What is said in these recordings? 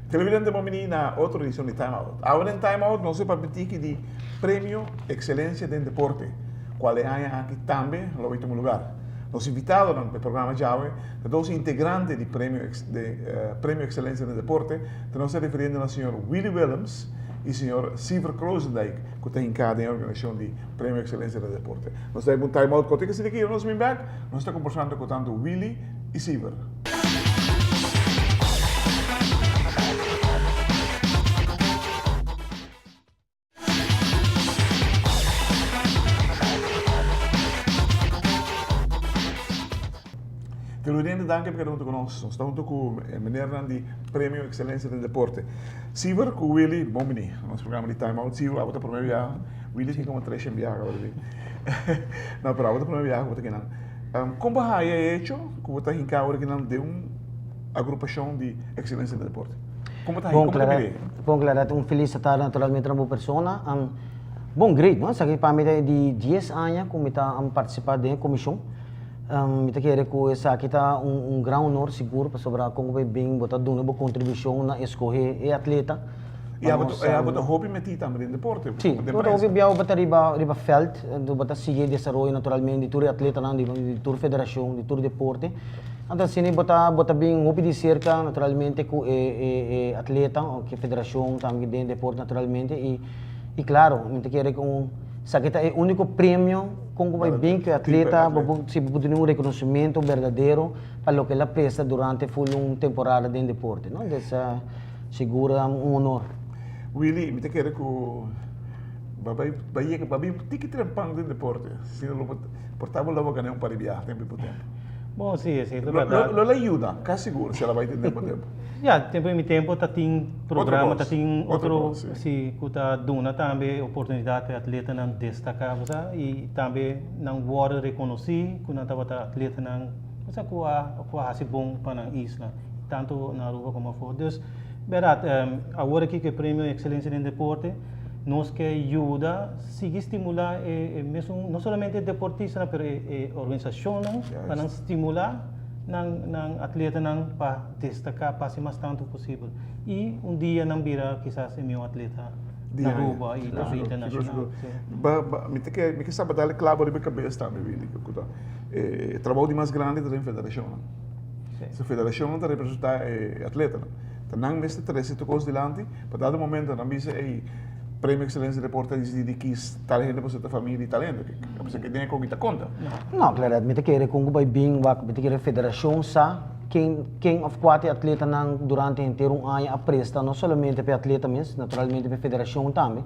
Televidente momini na outra edição de Time Out. Agora em Time Out, nós vamos partir de Prêmio Excelência em Deporte, qual é aqui também no último lugar. Nos invitados no programa Jave, dois integrantes do Prêmio Excelência em Deporte, nós se referindo ao senhor Willie Willems e ao senhor Siver Kroosendijk, que está em cada organização de Prêmio Excelência em Deporte. Nós temos um Time Out, quando você aqui, nós vamos back, nós estamos conversando com tanto Willie e Siver. Televidente, danke por estar conosco. Estamos com o menino de Prêmio Excelência em Deporte. Siver com Willie, bom menino. Nosso programa de Time Out, Siver, agora para o primeiro viagem. Willie tem como 3 viagens agora. Não, pero agora para o primeiro viagem, agora que não. Como é hecho que você está em casa agora que não de uma agrupação de Excelência em Deporte? Como está aí? Bom, claro, feliz estar naturalmente uma pessoa. Bom, great, não? Sabe para mim de 10 anos como está participar da comissão. Mita querer que essa kita grande honor seguro para sobre como vai bem botar dando uma contribuição na escolher e atleta. E a botar hobby meti também no deporte. Sim, botar hobby biar botar riba feld, do botar seguir desenvolvimento naturalmente de tour atleta não de tour federação, de tour deporte. Então se nem botar bem hobby de cerca naturalmente com atleta que federação também de deporte naturalmente e claro, mita querer com sabe que é o único prêmio como vai bem que o atleta se pode ter um reconhecimento verdadeiro para o que ele presta durante uma temporada de deporte, não? Dessa segura honor. Willie, me te quero que babai tiki trampang de deporte, se não portável lá vai ganhar para viajar tempo por tempo. Bom, sim, é verdade. Lo ajuda, cá seguro se ela vai ter tempo por tempo. Já, tempo em tempo tá tem programa, tá tem outro sim, que tá dando também oportunidade para atleta não destacar, e também não guarda reconhecer que não tá atleta não, você que é bom para a isla, tanto na rua como fora. Então, verdade, agora aqui que o Prêmio Excelência em Deporte nos que ajuda seguir estimular mesmo não somente deportista, mas a organização para estimular ng atleta para destacar para ser mais tanto possível e dia não vira quizás meu atleta na rua e na internacional. Me que sabe dar claro de cabeça também, Willie. Trabalho de mais grande da federação. A federação não representa atleta. Não mesmo três tocos delante, para dado momento não visa Prêmio Excelência de Deporte de que está talento para sua família de talento, que tem que contar conta. Não, claro, me te querer com vai bem, me te querer federação sa quem of quatro atleta não durante inteiro ano a presta não somente para atleta mesmo, naturalmente para federação também.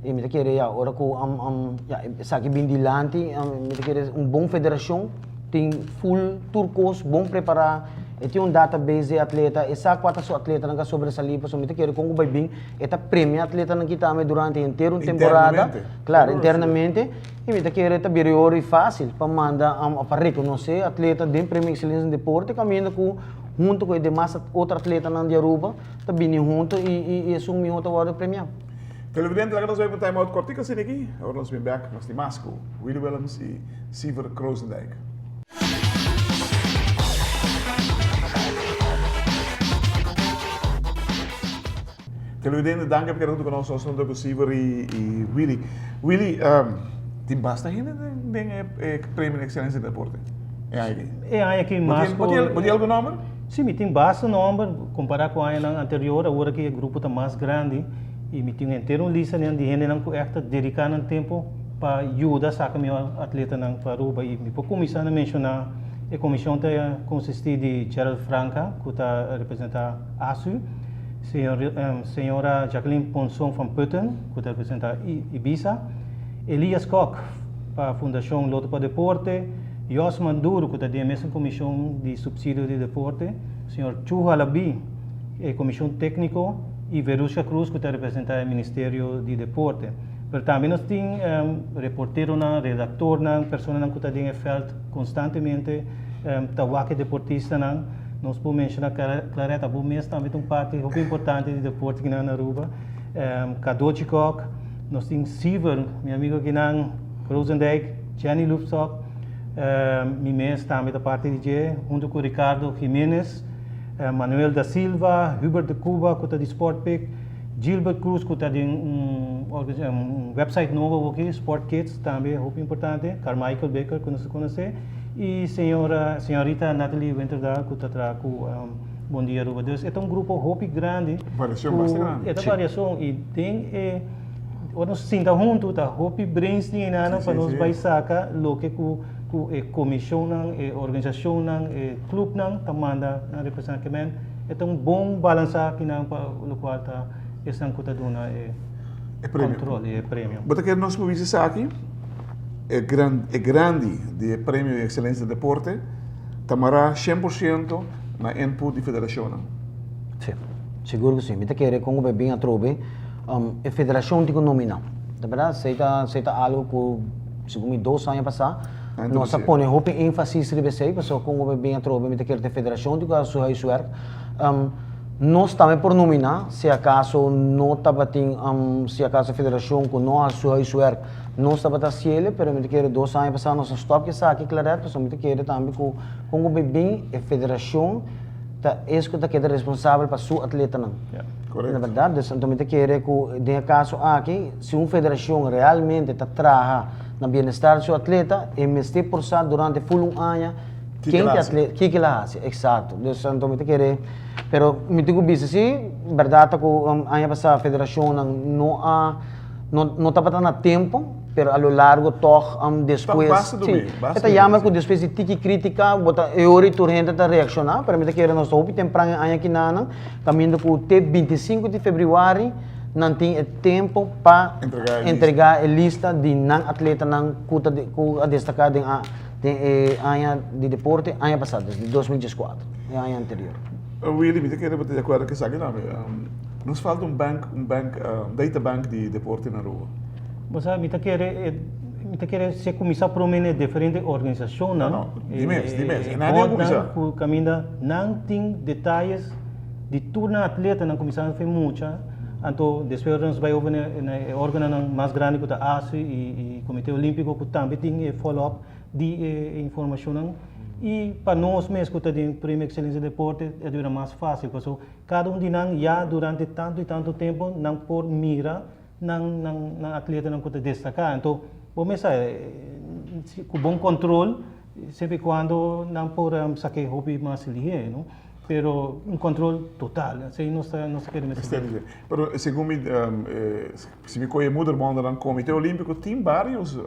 E me te querer agora com sabe bem dilante, me te querer bom federação tem full turcos, bom preparar. E tem database de atleta, e sabe quantos atleta não sobressalir, para me te querer como vai bem, eta prêmio atleta não kita durante inteiro temporada, claro, internamente, e me te querer tá bem fácil para mandar para reconhecer atleta de prêmio excelência em deporte, caminhando com junto com demais outro atleta na Aruba, tá bem junto e assumir outra hora prêmio. Televidente, agora nós vamos para o time out cortico assim aqui, agora nós vamos back, nós temos Masco, Willie Willems e Siver Kroosendijk. Televidente, danke por estar conosco, nós estamos com Siver e Willie. Willie, tem bastante gente que prêmio de excelência em deporte? É aí aqui mais. Pode algum número? Sim, tem bastante número, comparado com a ano anterior, agora que o grupo está mais grande, e me tem inteiro lista de gente que está dedicando tempo para ajudar a meu atleta para Aruba. E me começar a mencionar, a comissão consiste de Gerald Franca, que está representando a ASU, senhora Jacqueline Ponson van Putten, que representa Ibiza, Elias Koch, para a Fundação Loto para Deporte, Jos Manduro, que é a mesma comissão de subsídio de deporte, senhor Chu Halabi, comissão técnico, e Verusha Cruz, que representa o Ministério de Deporte. Mas também nós temos reporteiro, redator, pessoas que estão em feld constantemente, Tawake deportista não, nós podemos mencionar Clareta, o mês também tem parte muito importante de deporte que na Aruba. Kadochikok, nós temos Silver, meu amigo que na Rosendijk, Jenny Lupsop, meu mês também da parte de junto com Ricardo Jiménez, Manuel da Silva, Hubert de Cuba, que está de Sportpick, Gilbert Cruz, que está de website novo aqui, Sport Kids, também muito importante, Carmichael Baker, que nós conhecemos, e senhorita Natalie Winterdal, que está com Bom Dia Aruba. Então, é um grupo muito grande. Variação bastante grande. É variação e tem nós sinta junto, tá? Hopi brainstorming para nós vai sacar o que comissão organização clube tá manda na representamento. É um bom balançar que não para o qual tá essa cotaduna controle é prêmio. Bota que nós movimos aqui é grande de prêmio de excelência de deporte, tamará 100% na input de federação. Sim, seguro que sim. Me quer com o bem a trobe, a federação tem que nominar. Na verdade, seita algo que segundo 2 anos passados, nós põe muito ênfase sobre isso, porque com o bem a trobe, me quer a federação tem que assumir isso. Nós também por nominar, se acaso não estava se acaso a federação que não assumir isso, não estava a cielo, mas me quer 2 anos passados nós stop que sabe claro, porque me quer também com o bem a federação que é responsável para sua atleta não. Correto. Na verdade, então me quer que de caso aqui, se uma federação realmente está trabalhando no bem-estar do seu atleta, e investir por cento durante full ano, quem que atleta, que ela faz, exato. Então me quer, pero me digo bicho se verdade que ano passado a federação não estava dando tempo. Pero a lo largo toch depois esta chama que depois de tiki crítica bota eori turrente ta reaccionar para me que nós hopi temprano anya que nana caminho com o 25 de fevereiro não tem tempo para entregar a lista de não atleta não cuta de a destacar de anya de deporte anya passado de 2014 e anya anterior. Willy, me que de acordo que sabe não, nos falta data bank de deporte na rua. Você me quer se começar a prometer diferentes organizações, não? Dimens. Nada começar. Caminha não tem detalhes de tudo na atleta não começar a fazer muito. Então, depois nós vai ouvir na órgão mais grande que a ASI e Comitê Olímpico que também tem follow-up de informação. E para nós mesmos que temos Prêmio Excelência de Deporte é mais fácil, porque cada de nós já durante tanto e tanto tempo não por mira ng atleta ng kuta destacar. Então, começa com bom controle, sempre quando não por saque hobby mais lié, não? Pero um controle total, assim não se quer mais. Pero segundo se me conhece muito bom no Comitê Olímpico tem vários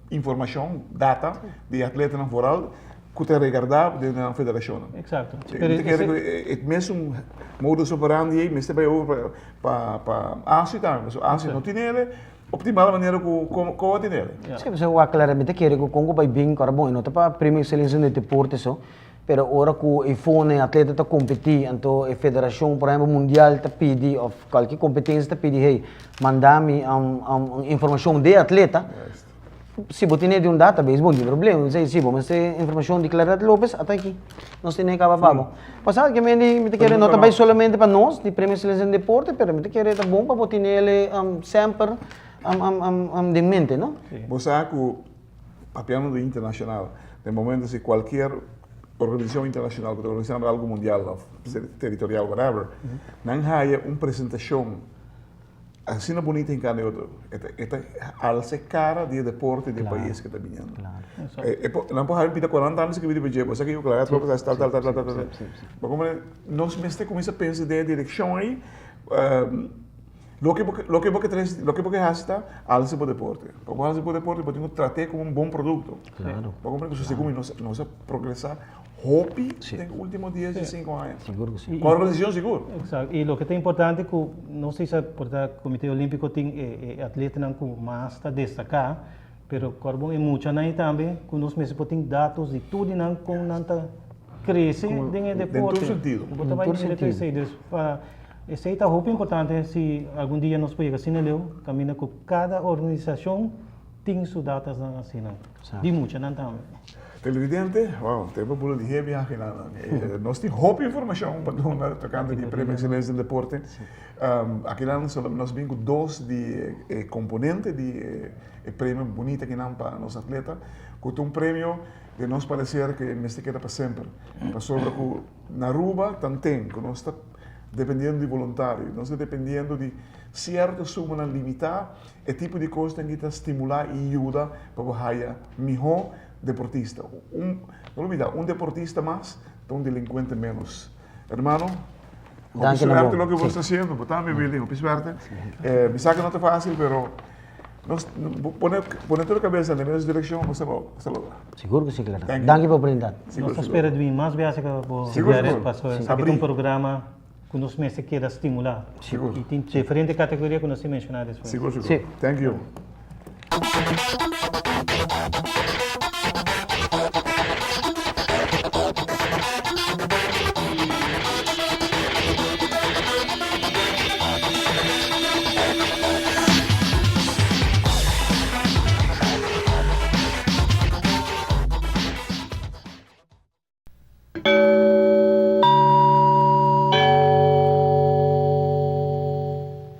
informação, data de atleta na foral que te regardar na federação. Exato. É mesmo modus operandi, mas também para a ASI também. A ASI não tem ele, optimal maneira como tem ele. Sim, mas eu claramente quero que o Congo vai bem, cara bom, não tá para prêmio excelência de deporte só, pero agora que o iPhone atleta está competir, então a federação, por exemplo, mundial está pedi, ou qualquer competência está pedi, hey, mandar-me informação de atleta. Se você tem um database, bom, não tem problema. Não sei se você tem informação de Clarete Lopes, até aqui. Nós temos que acabar. Passado que me quer não trabalhar somente para nós, de Prêmio Excelência em Deporte, mas me quer é bom para você ter ele sempre de mente, não? Você sabe que a piano do internacional, no momento se qualquer organização internacional que está organizando algo mundial, territorial, whatever, não há uma apresentação assim não bonita em cada outro. Esta alça cara de deporte de país que está vindo. Não pode haver pita 40 anos que vive de jeito. Você que eu claro, tal. Mas nós mesmo começa a pensar de direção aí. Lo que você gasta, alça para o deporte. Porque alça para o deporte, pode tratar como bom produto. Claro. Porque isso segundo nós progressar hobby nos últimos 10 e 5 anos. Seguro que sim. Com a organização seguro. Exato. E o que é importante é que não sei se o Comitê Olímpico tem atleta que mais está destacar, mas o Corbon é muito também, que nós mesmos temos dados de tudo que não está crescendo em deporte. Em todo sentido. Esse é muito importante se algum dia nós podemos assinar, caminha com cada organização tem suas datas na assina. De muito também. Televidente, wow, tem uma bola de heavy aqui na. Nós temos roupa informação para nós tocando de prêmio excelência do deporte. Aqui lá nós vimos dois de componentes de prêmio bonito que não para nós atletas, com um prêmio de nós parecer que neste queda para sempre. Para sobre que na Aruba também, que nós está dependendo de voluntário, nós está dependendo de certa suma limitada, é tipo de coisa que está estimular e ajuda para você melhor deportista. Não olvida, deportista mais, um delinquente menos. Hermano, Danke, suerte Namo. lo que vos está haciendo, también building, suerte. Me sabe que no está fácil, pero poner tu cabeza en la misma dirección, hasta luego. Seguro que sim, claro. Thank you. Danke pela oportunidade. Nós esperamos de mais vezes que Seguro. Aqui Abrir. um programa que nos mexe quer estimular. Seguro. E tem diferentes categorias que nós mencionamos. Seguro. Sí. Thank you.